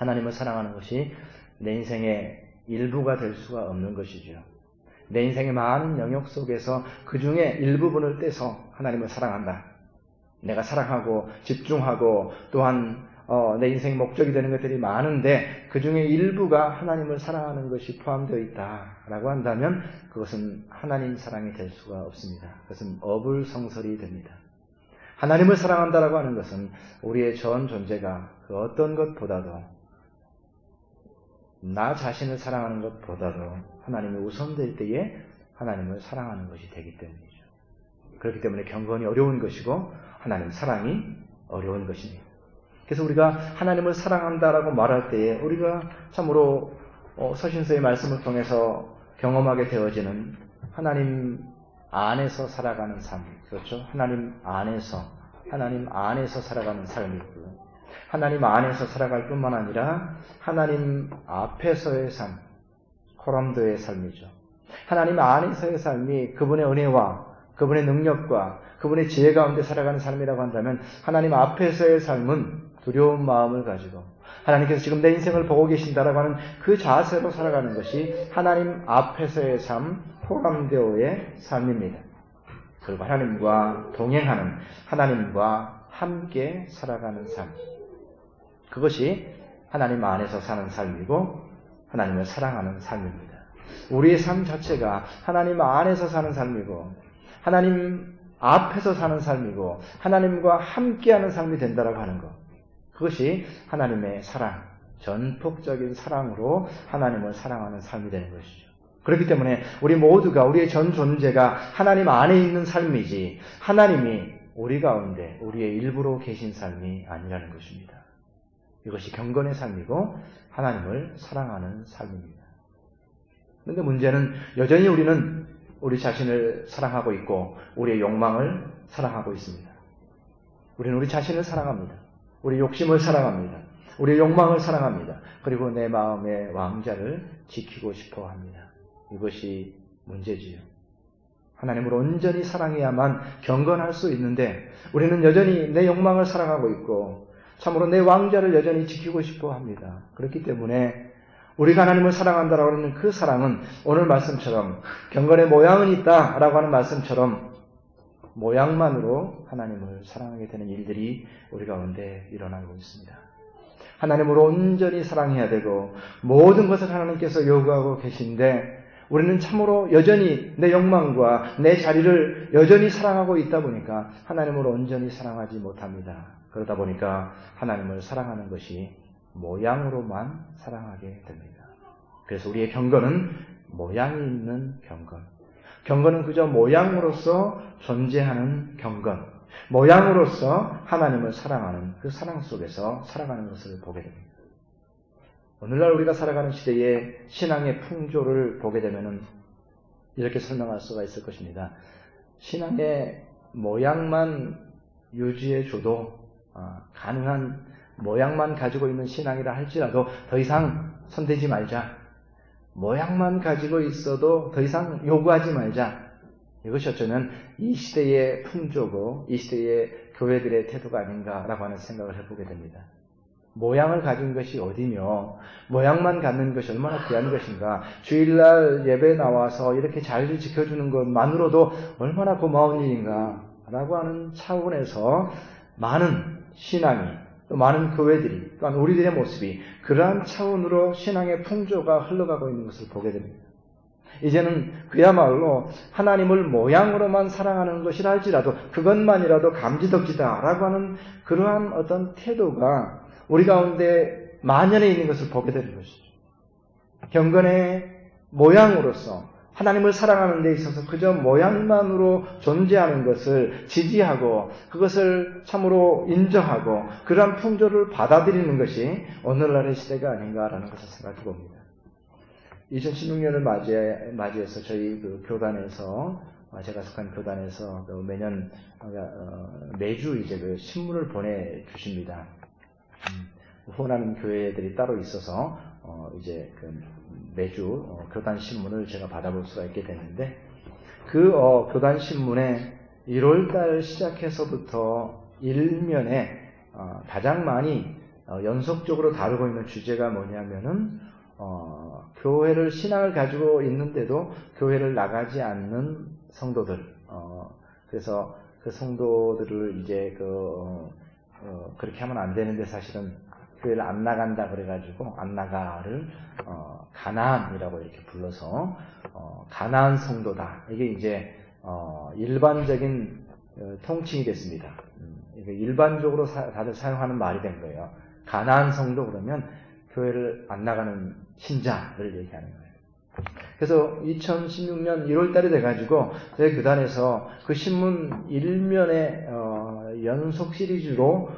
하나님을 사랑하는 것이 내 인생의 일부가 될 수가 없는 것이죠. 내 인생의 많은 영역 속에서 그 중에 일부분을 떼서 하나님을 사랑한다. 내가 사랑하고 집중하고 또한 내 인생 목적이 되는 것들이 많은데 그 중에 일부가 하나님을 사랑하는 것이 포함되어 있다라고 한다면 그것은 하나님 사랑이 될 수가 없습니다. 그것은 어불성설이 됩니다. 하나님을 사랑한다라고 하는 것은 우리의 전 존재가 그 어떤 것보다도 나 자신을 사랑하는 것보다도 하나님이 우선될 때에 하나님을 사랑하는 것이 되기 때문이죠. 그렇기 때문에 경건이 어려운 것이고 하나님 사랑이 어려운 것입니다. 그래서 우리가 하나님을 사랑한다라고 말할 때에 우리가 참으로 서신서의 말씀을 통해서 경험하게 되어지는 하나님 안에서 살아가는 삶, 그렇죠? 하나님 안에서 살아가는 삶이고요. 하나님 안에서 살아갈 뿐만 아니라 하나님 앞에서의 삶, 코람도의 삶이죠. 하나님 안에서의 삶이 그분의 은혜와 그분의 능력과 그분의 지혜 가운데 살아가는 삶이라고 한다면 하나님 앞에서의 삶은 두려운 마음을 가지고 하나님께서 지금 내 인생을 보고 계신다라고 하는 그 자세로 살아가는 것이 하나님 앞에서의 삶, 포람데오의 삶입니다. 그리고 하나님과 동행하는, 하나님과 함께 살아가는 삶. 그것이 하나님 안에서 사는 삶이고 하나님을 사랑하는 삶입니다. 우리의 삶 자체가 하나님 안에서 사는 삶이고 하나님 앞에서 사는 삶이고 하나님과 함께하는 삶이 된다라고 하는 것. 그것이 하나님의 사랑, 전폭적인 사랑으로 하나님을 사랑하는 삶이 되는 것이죠. 그렇기 때문에 우리 모두가 우리의 전 존재가 하나님 안에 있는 삶이지 하나님이 우리 가운데 우리의 일부로 계신 삶이 아니라는 것입니다. 이것이 경건의 삶이고 하나님을 사랑하는 삶입니다. 그런데 문제는 여전히 우리는 우리 자신을 사랑하고 있고 우리의 욕망을 사랑하고 있습니다. 우리는 우리 자신을 사랑합니다. 우리 욕심을 사랑합니다. 우리의 욕망을 사랑합니다. 그리고 내 마음의 왕자를 지키고 싶어 합니다. 이것이 문제지요. 하나님을 온전히 사랑해야만 경건할 수 있는데 우리는 여전히 내 욕망을 사랑하고 있고 참으로 내 왕자를 여전히 지키고 싶어 합니다. 그렇기 때문에 우리가 하나님을 사랑한다라고 하는 그 사랑은 오늘 말씀처럼 경건의 모양은 있다라고 하는 말씀처럼 모양만으로 하나님을 사랑하게 되는 일들이 우리 가운데 일어나고 있습니다. 하나님을 온전히 사랑해야 되고 모든 것을 하나님께서 요구하고 계신데 우리는 참으로 여전히 내 욕망과 내 자리를 여전히 사랑하고 있다 보니까 하나님을 온전히 사랑하지 못합니다. 그러다 보니까 하나님을 사랑하는 것이 모양으로만 사랑하게 됩니다. 그래서 우리의 경건은 모양이 있는 경건. 경건은 그저 모양으로서 존재하는 경건. 모양으로서 하나님을 사랑하는 그 사랑 속에서 살아가는 것을 보게 됩니다. 오늘날 우리가 살아가는 시대의 신앙의 풍조를 보게 되면 이렇게 설명할 수가 있을 것입니다. 신앙의 모양만 유지해줘도 가능한 모양만 가지고 있는 신앙이라 할지라도 더 이상 손대지 말자. 모양만 가지고 있어도 더 이상 요구하지 말자. 이것이 어쩌면 이 시대의 풍조고 이 시대의 교회들의 태도가 아닌가라고 하는 생각을 해보게 됩니다. 모양을 가진 것이 어디며 모양만 갖는 것이 얼마나 귀한 것인가. 주일날 예배 나와서 이렇게 자리를 지켜주는 것만으로도 얼마나 고마운 일인가 라고 하는 차원에서 많은 신앙이 또 많은 교회들이 또한 우리들의 모습이 그러한 차원으로 신앙의 풍조가 흘러가고 있는 것을 보게 됩니다. 이제는 그야말로 하나님을 모양으로만 사랑하는 것이라 할지라도 그것만이라도 감지덕지다라고 하는 그러한 어떤 태도가 우리 가운데 만연해 있는 것을 보게 되는 것이죠. 경건의 모양으로서 하나님을 사랑하는 데 있어서 그저 모양만으로 존재하는 것을 지지하고 그것을 참으로 인정하고 그러한 풍조를 받아들이는 것이 오늘날의 시대가 아닌가라는 것을 생각해 봅니다. 2016년을 맞이해서 저희 그 교단에서 제가 속한 교단에서 매년 매주 이제 그 신문을 보내주십니다. 후원하는 교회들이 따로 있어서 이제 그 매주 교단 신문을 제가 받아볼 수가 있게 되는데 그 교단 신문에 1월달 시작해서부터 일면에 가장 많이 연속적으로 다루고 있는 주제가 뭐냐면은 교회를 신앙을 가지고 있는데도 교회를 나가지 않는 성도들. 그래서 그 성도들을 이제 그렇게 하면 안 되는데 사실은 교회를 안 나간다 그래가지고 안 나가를 가나안이라고 이렇게 불러서 가나안 성도다. 이게 이제 일반적인 통칭이 됐습니다. 이게 일반적으로 다들 사용하는 말이 된 거예요. 가나안 성도 그러면 교회를 안 나가는 신자를 얘기하는 거예요. 그래서 2016년 1월 달이 돼가지고 저희 교단에서 그 신문 1면에 연속 시리즈로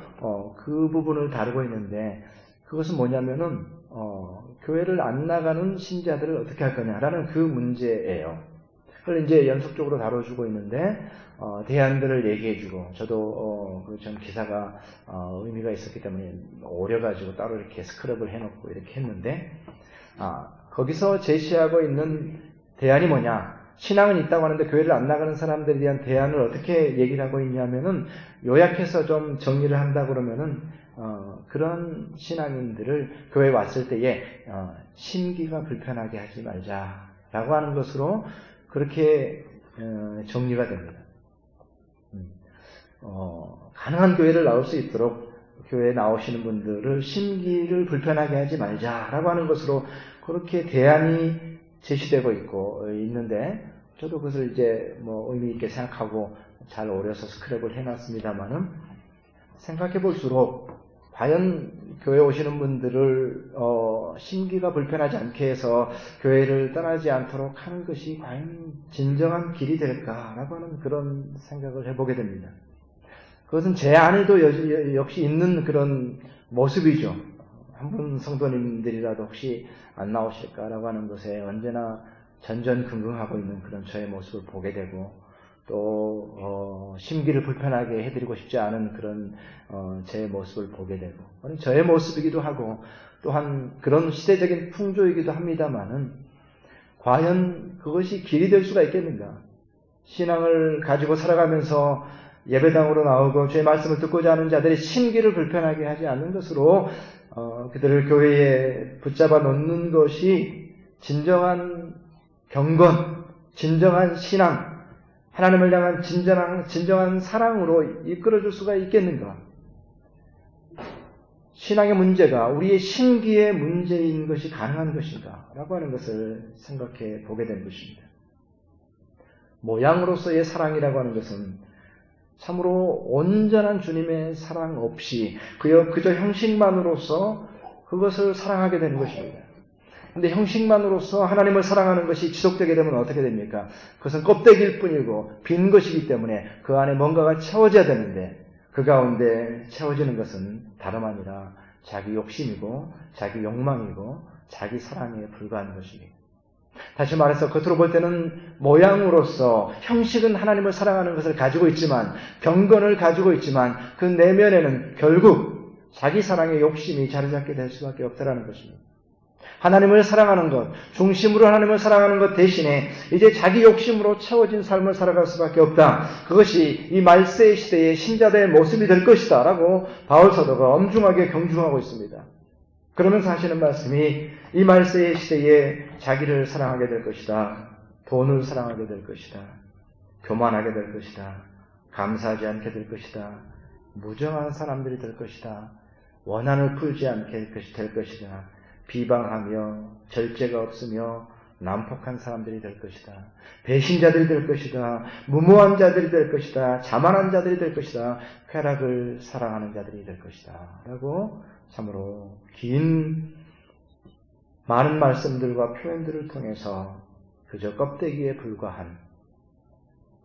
그 부분을 다루고 있는데, 그것은 뭐냐면은 교회를 안 나가는 신자들을 어떻게 할 거냐라는 그 문제예요. 그걸 이제 연속적으로 다뤄주고 있는데 대안들을 얘기해주고, 저도 전 기사가 의미가 있었기 때문에 오려가지고 따로 이렇게 스크럽을 해놓고 이렇게 했는데, 거기서 제시하고 있는 대안이 뭐냐? 신앙은 있다고 하는데 교회를 안 나가는 사람들에 대한 대안을 어떻게 얘기를 하고 있냐면은, 요약해서 좀 정리를 한다 그러면은 그런 신앙인들을 교회에 왔을 때에 심기가 불편하게 하지 말자라고 하는 것으로 그렇게 정리가 됩니다. 가능한 교회를 나올 수 있도록 교회에 나오시는 분들을 심기를 불편하게 하지 말자라고 하는 것으로 그렇게 대안이 제시되고 있는데, 저도 그것을 이제 의미 있게 생각하고 잘 오려서 스크랩을 해놨습니다만은, 생각해 볼수록 과연 교회 오시는 분들을 심기가 불편하지 않게 해서 교회를 떠나지 않도록 하는 것이 과연 진정한 길이 될까라고 하는 그런 생각을 해보게 됩니다. 그것은 제 안에도 역시 있는 그런 모습이죠. 한 분 성도님들이라도 혹시 안 나오실까라고 하는 것에 언제나 전전긍긍하고 있는 그런 저의 모습을 보게 되고, 또 심기를 불편하게 해드리고 싶지 않은 그런 제 모습을 보게 되고, 저의 모습이기도 하고 또한 그런 시대적인 풍조이기도 합니다만은, 과연 그것이 길이 될 수가 있겠는가? 신앙을 가지고 살아가면서 예배당으로 나오고 주의 말씀을 듣고자 하는 자들이 심기를 불편하게 하지 않는 것으로 그들을 교회에 붙잡아 놓는 것이 진정한 경건, 진정한 신앙, 하나님을 향한 진정한 사랑으로 이끌어줄 수가 있겠는가? 신앙의 문제가 우리의 심기의 문제인 것이 가능한 것인가? 라고 하는 것을 생각해 보게 된 것입니다. 모양으로서의 사랑이라고 하는 것은 참으로 온전한 주님의 사랑 없이 그저 형식만으로서 그것을 사랑하게 되는 것입니다. 그런데 형식만으로서 하나님을 사랑하는 것이 지속되게 되면 어떻게 됩니까? 그것은 껍데기일 뿐이고 빈 것이기 때문에 그 안에 뭔가가 채워져야 되는데, 그 가운데 채워지는 것은 다름 아니라 자기 욕심이고 자기 욕망이고 자기 사랑에 불과한 것입니다. 다시 말해서 겉으로 볼 때는 모양으로서 형식은 하나님을 사랑하는 것을 가지고 있지만, 경건을 가지고 있지만 그 내면에는 결국 자기 사랑의 욕심이 자리 잡게 될 수밖에 없다는 것입니다. 하나님을 사랑하는 것, 중심으로 하나님을 사랑하는 것 대신에 이제 자기 욕심으로 채워진 삶을 살아갈 수밖에 없다. 그것이 이 말세의 시대의 신자들의 모습이 될 것이다 라고 바울 사도가 엄중하게 경중하고 있습니다. 그러면서 하시는 말씀이, 이 말세의 시대에 자기를 사랑하게 될 것이다. 돈을 사랑하게 될 것이다. 교만하게 될 것이다. 감사하지 않게 될 것이다. 무정한 사람들이 될 것이다. 원한을 풀지 않게 될 것이다. 비방하며 절제가 없으며 난폭한 사람들이 될 것이다. 배신자들이 될 것이다. 무모한 자들이 될 것이다. 자만한 자들이 될 것이다. 쾌락을 사랑하는 자들이 될 것이다. 라고 참으로 긴 많은 말씀들과 표현들을 통해서 그저 껍데기에 불과한,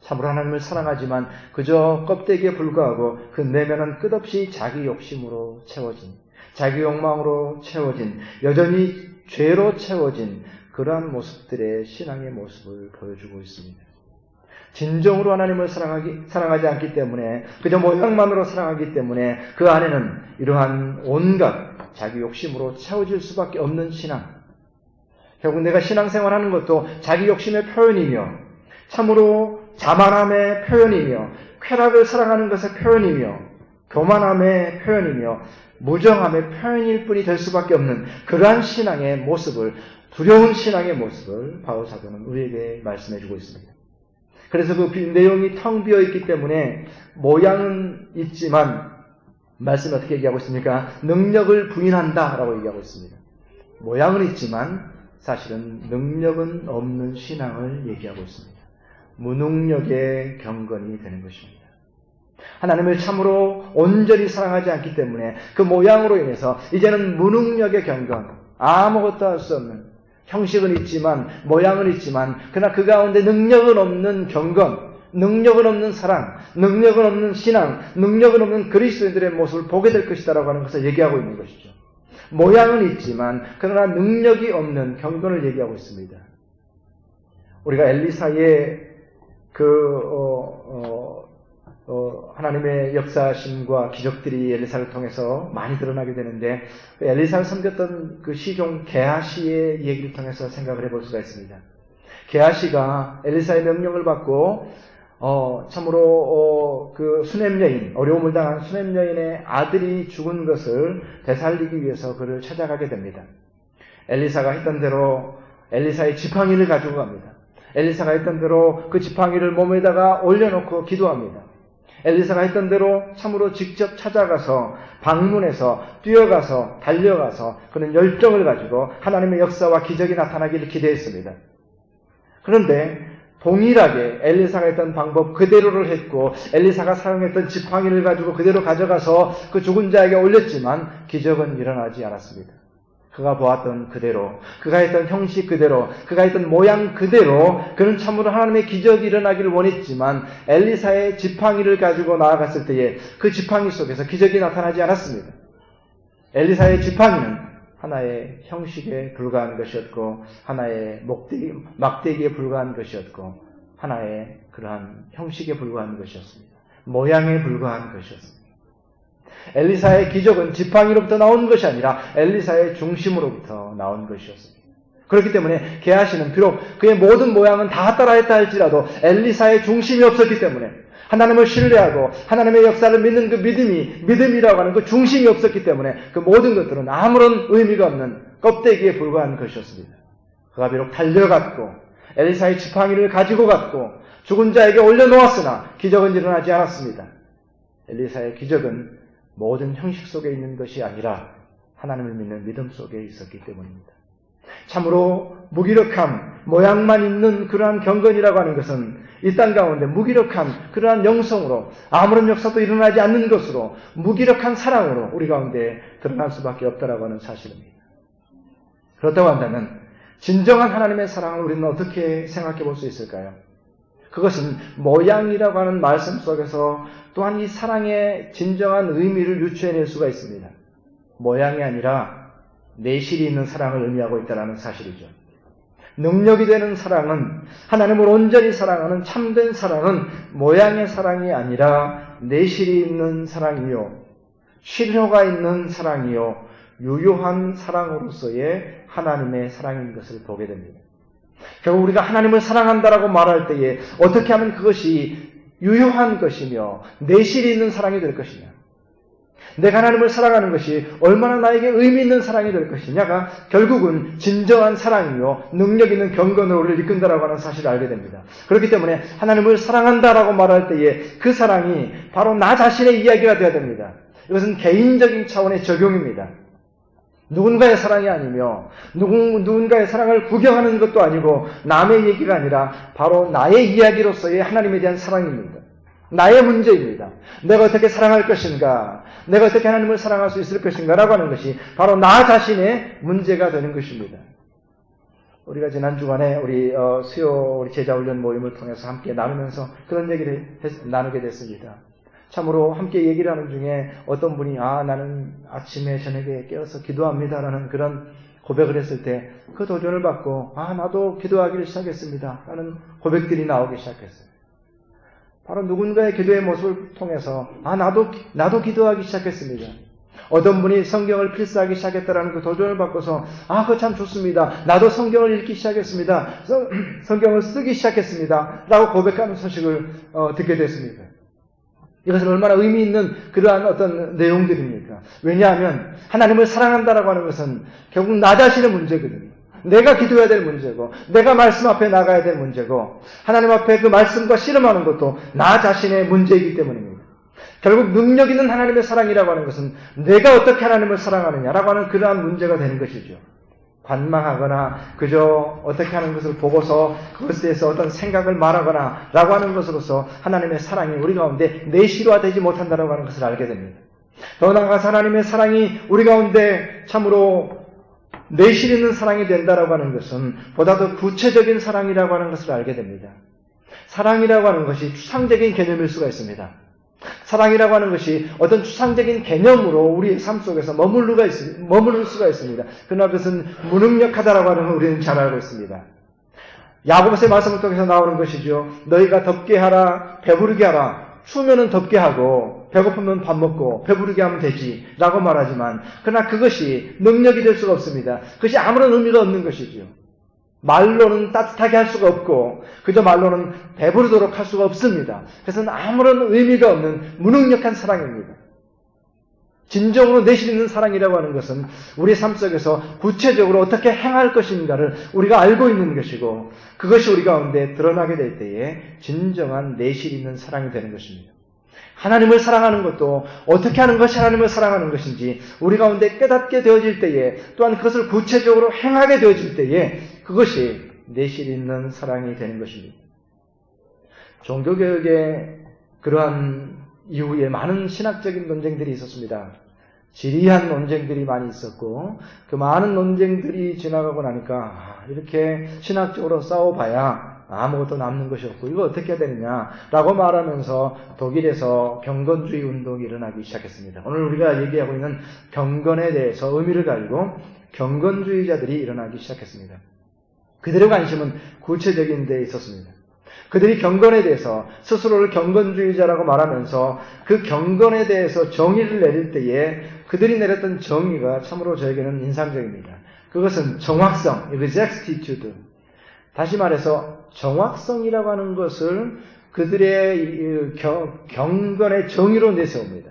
참으로 하나님을 사랑하지만 그저 껍데기에 불과하고 그 내면은 끝없이 자기 욕심으로 채워진, 자기 욕망으로 채워진, 여전히 죄로 채워진 그러한 모습들의 신앙의 모습을 보여주고 있습니다. 진정으로 하나님을 사랑하지 않기 때문에, 그저 모양만으로 사랑하기 때문에 그 안에는 이러한 온갖 자기 욕심으로 채워질 수밖에 없는 신앙. 결국 내가 신앙생활하는 것도 자기 욕심의 표현이며 참으로 자만함의 표현이며 쾌락을 사랑하는 것의 표현이며 교만함의 표현이며 무정함의 표현일 뿐이 될 수밖에 없는 그러한 신앙의 모습을, 두려운 신앙의 모습을 바울 사도는 우리에게 말씀해 주고 있습니다. 그래서 그 내용이 텅 비어 있기 때문에 모양은 있지만 말씀이 어떻게 얘기하고 있습니까? 능력을 부인한다라고 얘기하고 있습니다. 모양은 있지만 사실은 능력은 없는 신앙을 얘기하고 있습니다. 무능력의 경건이 되는 것입니다. 하나님을 참으로 온전히 사랑하지 않기 때문에 그 모양으로 인해서 이제는 무능력의 경건, 아무것도 할 수 없는, 형식은 있지만 모양은 있지만 그러나 그 가운데 능력은 없는 경건, 능력은 없는 사랑, 능력은 없는 신앙, 능력은 없는 그리스도인들의 모습을 보게 될 것이다라고 하는 것을 얘기하고 있는 것이죠. 모양은 있지만 그러나 능력이 없는 경건을 얘기하고 있습니다. 우리가 엘리사의 하나님의 역사심과 기적들이 엘리사를 통해서 많이 드러나게 되는데 엘리사를 섬겼던 그 시종 게하시의 얘기를 통해서 생각을 해볼 수가 있습니다. 게하시가 엘리사의 명령을 받고 참으로 그 수냄 여인, 어려움을 당한 수냄 여인의 아들이 죽은 것을 되살리기 위해서 그를 찾아가게 됩니다. 엘리사가 했던 대로 엘리사의 지팡이를 가지고 갑니다. 엘리사가 했던 대로 그 지팡이를 몸에다가 올려놓고 기도합니다. 엘리사가 했던 대로 참으로 직접 찾아가서 방문해서 뛰어가서 달려가서 그는 열정을 가지고 하나님의 역사와 기적이 나타나기를 기대했습니다. 그런데 동일하게 엘리사가 했던 방법 그대로를 했고 엘리사가 사용했던 지팡이를 가지고 그대로 가져가서 그 죽은 자에게 올렸지만 기적은 일어나지 않았습니다. 그가 보았던 그대로, 그가 했던 형식 그대로, 그가 했던 모양 그대로 그는 참으로 하나님의 기적이 일어나기를 원했지만 엘리사의 지팡이를 가지고 나아갔을 때에 그 지팡이 속에서 기적이 나타나지 않았습니다. 엘리사의 지팡이는 하나의 형식에 불과한 것이었고 하나의 막대기에 불과한 것이었고 하나의 그러한 형식에 불과한 것이었습니다. 모양에 불과한 것이었습니다. 엘리사의 기적은 지팡이로부터 나온 것이 아니라 엘리사의 중심으로부터 나온 것이었습니다. 그렇기 때문에 게하시는 비록 그의 모든 모양은 다 따라했다 할지라도 엘리사의 중심이 없었기 때문에 하나님을 신뢰하고 하나님의 역사를 믿는 그 믿음이라고 하는 그 중심이 없었기 때문에 그 모든 것들은 아무런 의미가 없는 껍데기에 불과한 것이었습니다. 그가 비록 달려갔고 엘리사의 지팡이를 가지고 갔고 죽은 자에게 올려놓았으나 기적은 일어나지 않았습니다. 엘리사의 기적은 모든 형식 속에 있는 것이 아니라 하나님을 믿는 믿음 속에 있었기 때문입니다. 참으로 무기력함, 모양만 있는 그러한 경건이라고 하는 것은 이 땅 가운데 무기력한 그러한 영성으로 아무런 역사도 일어나지 않는 것으로 무기력한 사랑으로 우리 가운데 드러날 수밖에 없다라고 하는 사실입니다. 그렇다고 한다면 진정한 하나님의 사랑을 우리는 어떻게 생각해 볼 수 있을까요? 그것은 모양이라고 하는 말씀 속에서 또한 이 사랑의 진정한 의미를 유추해낼 수가 있습니다. 모양이 아니라 내실이 있는 사랑을 의미하고 있다는 사실이죠. 능력이 되는 사랑은 하나님을 온전히 사랑하는 참된 사랑은 모양의 사랑이 아니라 내실이 있는 사랑이요 실효가 있는 사랑이요 유효한 사랑으로서의 하나님의 사랑인 것을 보게 됩니다. 결국 우리가 하나님을 사랑한다라고 말할 때에 어떻게 하면 그것이 유효한 것이며 내실이 있는 사랑이 될 것이냐, 내가 하나님을 사랑하는 것이 얼마나 나에게 의미 있는 사랑이 될 것이냐가 결국은 진정한 사랑이요 능력 있는 경건으로 우리를 이끈다라고 하는 사실을 알게 됩니다. 그렇기 때문에 하나님을 사랑한다라고 말할 때에 그 사랑이 바로 나 자신의 이야기가 되어야 됩니다. 이것은 개인적인 차원의 적용입니다. 누군가의 사랑이 아니며 누군가의 사랑을 구경하는 것도 아니고 남의 얘기가 아니라 바로 나의 이야기로서의 하나님에 대한 사랑입니다. 나의 문제입니다. 내가 어떻게 사랑할 것인가, 내가 어떻게 하나님을 사랑할 수 있을 것인가 라고 하는 것이 바로 나 자신의 문제가 되는 것입니다. 우리가 지난 주간에 우리 제자훈련 모임을 통해서 함께 나누면서 그런 얘기를 나누게 됐습니다. 참으로 함께 얘기를 하는 중에 어떤 분이 나는 아침에 저녁에 깨어서 기도합니다라는 그런 고백을 했을 때 그 도전을 받고 나도 기도하기를 시작했습니다 라는 고백들이 나오기 시작했어요. 바로 누군가의 기도의 모습을 통해서 나도 기도하기 시작했습니다. 어떤 분이 성경을 필사하기 시작했다라는 그 도전을 받고서 그거 참 좋습니다. 나도 성경을 읽기 시작했습니다. 성경을 쓰기 시작했습니다 라고 고백하는 소식을 듣게 됐습니다. 이것은 얼마나 의미 있는 그러한 어떤 내용들입니까? 왜냐하면 하나님을 사랑한다라고 하는 것은 결국 나 자신의 문제거든요. 내가 기도해야 될 문제고, 내가 말씀 앞에 나가야 될 문제고, 하나님 앞에 그 말씀과 씨름하는 것도 나 자신의 문제이기 때문입니다. 결국 능력 있는 하나님의 사랑이라고 하는 것은 내가 어떻게 하나님을 사랑하느냐라고 하는 그러한 문제가 되는 것이죠. 관망하거나 그저 어떻게 하는 것을 보고서 그것에 대해서 어떤 생각을 말하거나 라고 하는 것으로서 하나님의 사랑이 우리 가운데 내실화되지 못한다라고 하는 것을 알게 됩니다. 더 나아가서 하나님의 사랑이 우리 가운데 참으로 내실 있는 사랑이 된다라고 하는 것은 보다 더 구체적인 사랑이라고 하는 것을 알게 됩니다. 사랑이라고 하는 것이 추상적인 개념일 수가 있습니다. 사랑이라고 하는 것이 어떤 추상적인 개념으로 우리의 삶 속에서 머무를 수가 있습니다. 그러나 그것은 무능력하다라고 하는 걸 우리는 잘 알고 있습니다. 야고보서의 말씀을 통해서 나오는 것이죠. 너희가 덥게 하라, 배부르게 하라. 추우면은 덥게 하고 배고프면 밥 먹고 배부르게 하면 되지 라고 말하지만 그러나 그것이 능력이 될 수가 없습니다. 그것이 아무런 의미가 없는 것이죠. 말로는 따뜻하게 할 수가 없고 그저 말로는 배부르도록 할 수가 없습니다. 그래서 아무런 의미가 없는 무능력한 사랑입니다. 진정으로 내실 있는 사랑이라고 하는 것은 우리 삶 속에서 구체적으로 어떻게 행할 것인가를 우리가 알고 있는 것이고 그것이 우리 가운데 드러나게 될 때에 진정한 내실 있는 사랑이 되는 것입니다. 하나님을 사랑하는 것도 어떻게 하는 것이 하나님을 사랑하는 것인지 우리 가운데 깨닫게 되어질 때에 또한 그것을 구체적으로 행하게 되어질 때에 그것이 내실 있는 사랑이 되는 것입니다. 종교개혁의 그러한 이후에 많은 신학적인 논쟁들이 있었습니다. 지리한 논쟁들이 많이 있었고 그 많은 논쟁들이 지나가고 나니까 이렇게 신학적으로 싸워봐야 아무것도 남는 것이 없고 이거 어떻게 해야 되느냐라고 말하면서 독일에서 경건주의 운동이 일어나기 시작했습니다. 오늘 우리가 얘기하고 있는 경건에 대해서 의미를 가지고 경건주의자들이 일어나기 시작했습니다. 그들의 관심은 구체적인 데 있었습니다. 그들이 경건에 대해서 스스로를 경건주의자라고 말하면서 그 경건에 대해서 정의를 내릴 때에 그들이 내렸던 정의가 참으로 저에게는 인상적입니다. 그것은 정확성, exactitude. 다시 말해서 정확성이라고 하는 것을 그들의 경건의 정의로 내세웁니다.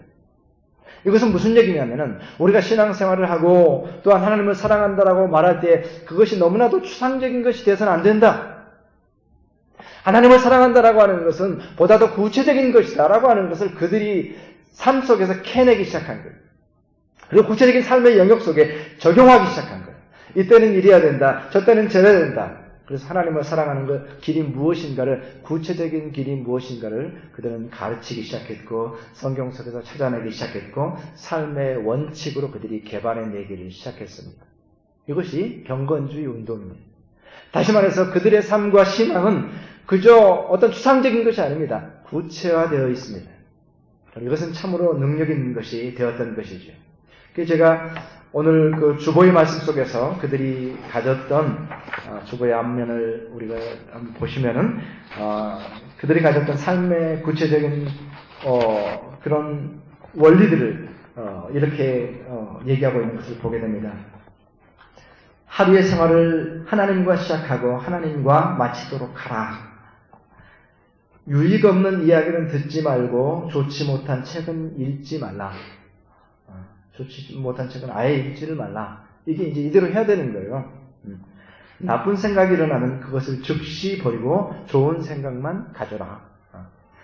이것은 무슨 얘기냐면은 우리가 신앙생활을 하고 또한 하나님을 사랑한다라고 말할 때 그것이 너무나도 추상적인 것이 되어서는 안 된다. 하나님을 사랑한다라고 하는 것은 보다 더 구체적인 것이다라고 하는 것을 그들이 삶 속에서 캐내기 시작한 거예요. 그리고 구체적인 삶의 영역 속에 적용하기 시작한 거예요. 이때는 이래야 된다. 저 때는 저래야 된다. 그래서 하나님을 사랑하는 것 길이 무엇인가를 구체적인 길이 무엇인가를 그들은 가르치기 시작했고 성경 속에서 찾아내기 시작했고 삶의 원칙으로 그들이 개발해내기를 시작했습니다. 이것이 경건주의 운동입니다. 다시 말해서 그들의 삶과 신앙은 그저 어떤 추상적인 것이 아닙니다. 구체화되어 있습니다. 이것은 참으로 능력 있는 것이 되었던 것이죠. 그래서 제가 오늘 그 주보의 말씀 속에서 그들이 가졌던 주보의 앞면을 우리가 한번 보시면은 그들이 가졌던 삶의 구체적인 그런 원리들을 이렇게 얘기하고 있는 것을 보게 됩니다. 하루의 생활을 하나님과 시작하고 하나님과 마치도록 하라. 유익 없는 이야기는 듣지 말고 좋지 못한 책은 읽지 말라. 좋지 못한 책은 아예 읽지를 말라. 이게 이제 이대로 해야 되는 거예요. 나쁜 생각이 일어나면 그것을 즉시 버리고 좋은 생각만 가져라.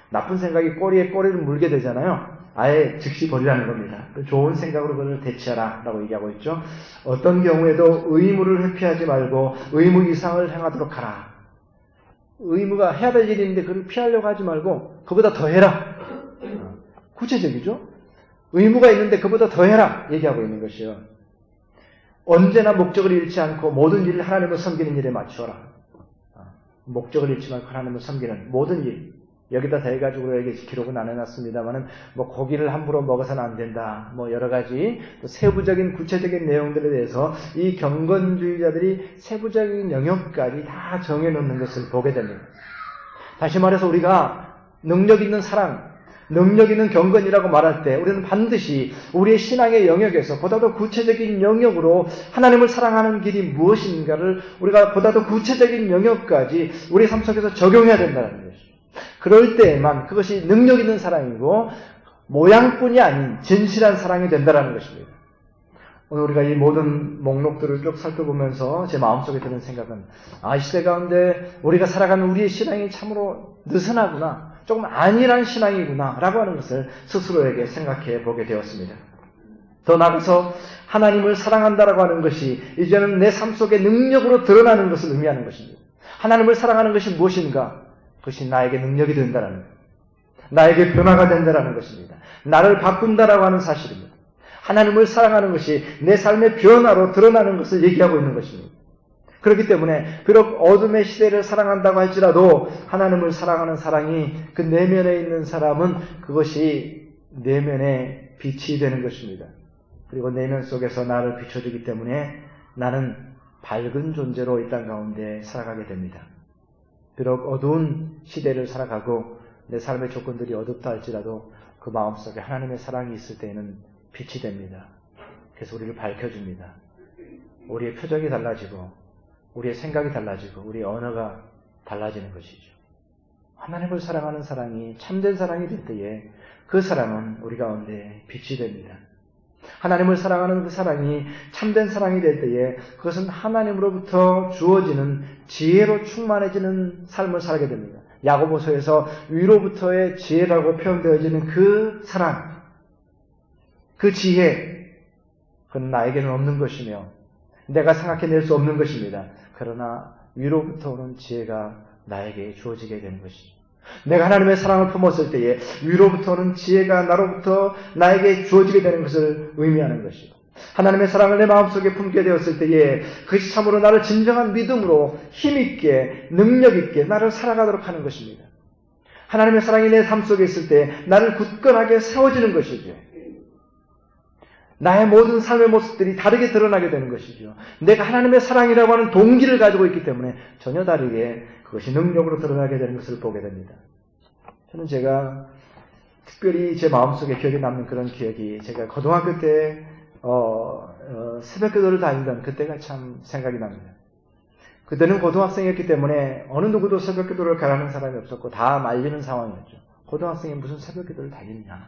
나쁜 생각이 꼬리에 꼬리를 물게 되잖아요. 아예 즉시 버리라는 겁니다. 좋은 생각으로 그걸 대체하라 라고 얘기하고 있죠. 어떤 경우에도 의무를 회피하지 말고 의무 이상을 행하도록 하라. 의무가 해야 될 일인데 그걸 피하려고 하지 말고 그보다 더 해라. 구체적이죠? 의무가 있는데 그보다 더 해라 얘기하고 있는 것이요. 언제나 목적을 잃지 않고 모든 일을 하나님을 섬기는 일에 맞추어라. 목적을 잃지 말고 하나님을 섬기는 모든 일. 여기다 대가지고 여기 기록은 안 해놨습니다만은 뭐 고기를 함부로 먹어서는 안 된다. 뭐 여러 가지 또 세부적인 구체적인 내용들에 대해서 이 경건주의자들이 세부적인 영역까지 다 정해놓는 것을 보게 됩니다. 다시 말해서 우리가 능력 있는 사랑, 능력 있는 경건이라고 말할 때 우리는 반드시 우리의 신앙의 영역에서 보다 더 구체적인 영역으로 하나님을 사랑하는 길이 무엇인가를 우리가 보다 더 구체적인 영역까지 우리 삶 속에서 적용해야 된다는 것이죠. 그럴 때에만 그것이 능력 있는 사랑이고 모양뿐이 아닌 진실한 사랑이 된다는 것입니다. 오늘 우리가 이 모든 목록들을 쭉 살펴보면서 제 마음속에 드는 생각은 이 시대 가운데 우리가 살아가는 우리의 신앙이 참으로 느슨하구나, 조금 안일한 신앙이구나 라고 하는 것을 스스로에게 생각해 보게 되었습니다. 더 나아가서 하나님을 사랑한다라고 하는 것이 이제는 내 삶 속에 능력으로 드러나는 것을 의미하는 것입니다. 하나님을 사랑하는 것이 무엇인가? 그것이 나에게 능력이 된다라는 것, 나에게 변화가 된다라는 것입니다. 나를 바꾼다라고 하는 사실입니다. 하나님을 사랑하는 것이 내 삶의 변화로 드러나는 것을 얘기하고 있는 것입니다. 그렇기 때문에 비록 어둠의 시대를 사랑한다고 할지라도 하나님을 사랑하는 사랑이 그 내면에 있는 사람은 그것이 내면의 빛이 되는 것입니다. 그리고 내면 속에서 나를 비춰주기 때문에 나는 밝은 존재로 이 땅 가운데 살아가게 됩니다. 비록 어두운 시대를 살아가고 내 삶의 조건들이 어둡다 할지라도 그 마음속에 하나님의 사랑이 있을 때에는 빛이 됩니다. 그래서 우리를 밝혀줍니다. 우리의 표정이 달라지고 우리의 생각이 달라지고 우리의 언어가 달라지는 것이죠. 하나님을 사랑하는 사랑이 참된 사랑이 될 때에 그 사랑은 우리 가운데 빛이 됩니다. 하나님을 사랑하는 그 사랑이 참된 사랑이 될 때에 그것은 하나님으로부터 주어지는 지혜로 충만해지는 삶을 살게 됩니다. 야고보서에서 위로부터의 지혜라고 표현되어지는 그 사랑, 그 지혜, 그건 나에게는 없는 것이며 내가 생각해낼 수 없는 것입니다. 그러나 위로부터 오는 지혜가 나에게 주어지게 되는 것이죠. 내가 하나님의 사랑을 품었을 때에 위로부터 오는 지혜가 나로부터 나에게 주어지게 되는 것을 의미하는 것이고, 하나님의 사랑을 내 마음속에 품게 되었을 때에 그것이 참으로 나를 진정한 믿음으로 힘있게 능력있게 나를 살아가도록 하는 것입니다. 하나님의 사랑이 내 삶 속에 있을 때 나를 굳건하게 세워지는 것이죠. 나의 모든 삶의 모습들이 다르게 드러나게 되는 것이죠. 내가 하나님의 사랑이라고 하는 동기를 가지고 있기 때문에 전혀 다르게 그것이 능력으로 드러나게 되는 것을 보게 됩니다. 저는 제가 특별히 제 마음속에 기억에 남는 그런 기억이, 제가 고등학교 때 새벽기도를 다니던 그때가 참 생각이 납니다. 그때는 고등학생이었기 때문에 어느 누구도 새벽기도를 가라는 사람이 없었고 다 말리는 상황이었죠. 고등학생이 무슨 새벽기도를 다니느냐.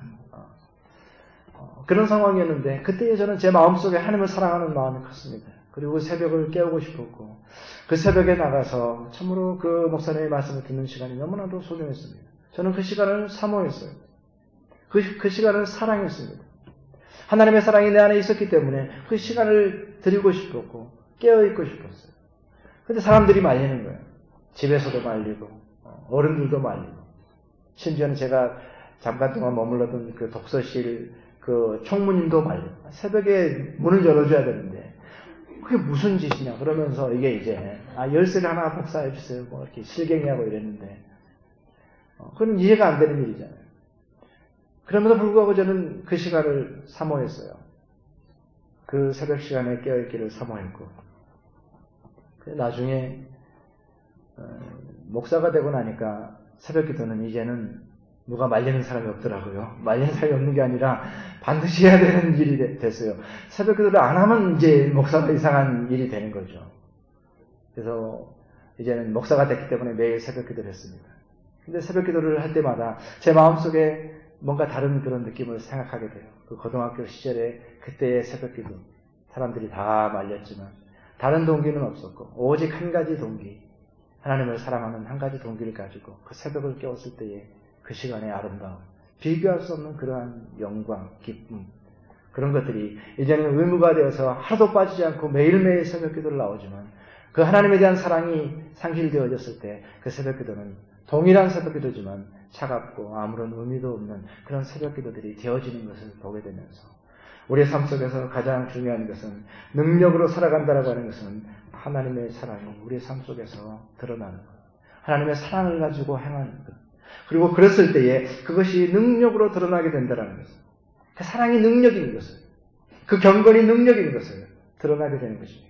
그런 상황이었는데 그때 저는 제 마음속에 하나님을 사랑하는 마음이 컸습니다. 그리고 새벽을 깨우고 싶었고 그 새벽에 나가서 참으로 그 목사님의 말씀을 듣는 시간이 너무나도 소중했습니다. 저는 그 시간을 사모했어요. 그 시간을 사랑했습니다. 하나님의 사랑이 내 안에 있었기 때문에 그 시간을 드리고 싶었고 깨어있고 싶었어요. 근데 사람들이 말리는 거예요. 집에서도 말리고 어른들도 말리고, 심지어는 제가 잠깐 동안 머물렀던 그 독서실 그 총무님도 말리고, 새벽에 문을 열어줘야 되는데 그게 무슨 짓이냐 그러면서 이게 이제 열쇠를 하나 복사해 주세요 뭐 이렇게 실갱이하고 이랬는데 그건 이해가 안 되는 일이잖아요. 그럼에도 불구하고 저는 그 시간을 사모했어요. 그 새벽 시간에 깨어있기를 사모했고, 나중에 목사가 되고 나니까 새벽 기도는 이제는 누가 말리는 사람이 없더라고요. 말리는 사람이 없는 게 아니라 반드시 해야 되는 일이 됐어요. 새벽 기도를 안 하면 이제 목사가 이상한 일이 되는 거죠. 그래서 이제는 목사가 됐기 때문에 매일 새벽 기도를 했습니다. 근데 새벽 기도를 할 때마다 제 마음속에 뭔가 다른 그런 느낌을 생각하게 돼요. 그 고등학교 시절에 그때의 새벽 기도, 사람들이 다 말렸지만 다른 동기는 없었고 오직 한 가지 동기, 하나님을 사랑하는 한 가지 동기를 가지고 그 새벽을 깨웠을 때에 그 시간의 아름다움, 비교할 수 없는 그러한 영광, 기쁨, 그런 것들이 이제는 의무가 되어서 하루도 빠지지 않고 매일매일 새벽 기도를 나오지만 그 하나님에 대한 사랑이 상실되어졌을 때 그 새벽 기도는 동일한 새벽 기도지만 차갑고 아무런 의미도 없는 그런 새벽 기도들이 되어지는 것을 보게 되면서 우리의 삶 속에서 가장 중요한 것은 능력으로 살아간다라고 하는 것은 하나님의 사랑이 우리의 삶 속에서 드러나는 것, 하나님의 사랑을 가지고 행하는 것, 그리고 그랬을 때에 그것이 능력으로 드러나게 된다는 것을, 그 사랑이 능력인 것을, 그 경건이 능력인 것을 드러나게 되는 것입니다.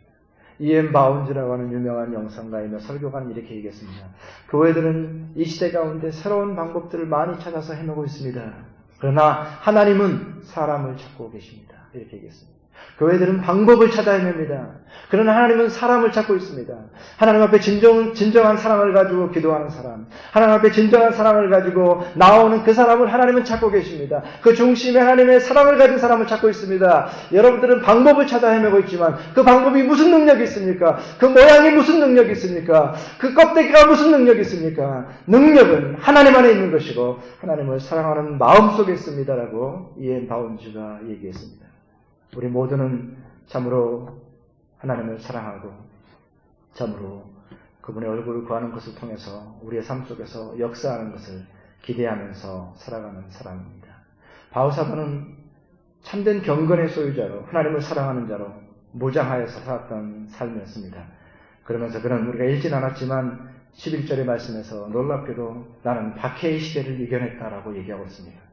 E.M. 바운즈라고 하는 유명한 영성가이며 설교가는 이렇게 얘기했습니다. 교회들은 이 시대 가운데 새로운 방법들을 많이 찾아서 헤매고 있습니다. 그러나 하나님은 사람을 찾고 계십니다. 이렇게 얘기했습니다. 교회들은 방법을 찾아 헤맵니다. 그러나 하나님은 사람을 찾고 있습니다. 하나님 앞에 진정한 사랑을 가지고 기도하는 사람, 하나님 앞에 진정한 사랑을 가지고 나오는 그 사람을 하나님은 찾고 계십니다. 그 중심에 하나님의 사랑을 가진 사람을 찾고 있습니다. 여러분들은 방법을 찾아 헤매고 있지만 그 방법이 무슨 능력이 있습니까? 그 모양이 무슨 능력이 있습니까? 그 껍데기가 무슨 능력이 있습니까? 능력은 하나님 안에 있는 것이고 하나님을 사랑하는 마음 속에 있습니다라고 이엔 바운즈가 얘기했습니다. 우리 모두는 참으로 하나님을 사랑하고 참으로 그분의 얼굴을 구하는 것을 통해서 우리의 삶 속에서 역사하는 것을 기대하면서 살아가는 사람입니다. 바울사도는 참된 경건의 소유자로 하나님을 사랑하는 자로 무장하여서 살았던 삶이었습니다. 그러면서 그는 우리가 읽진 않았지만 11절의 말씀에서 놀랍게도 나는 박해의 시대를 이겨냈다라고 얘기하고 있습니다.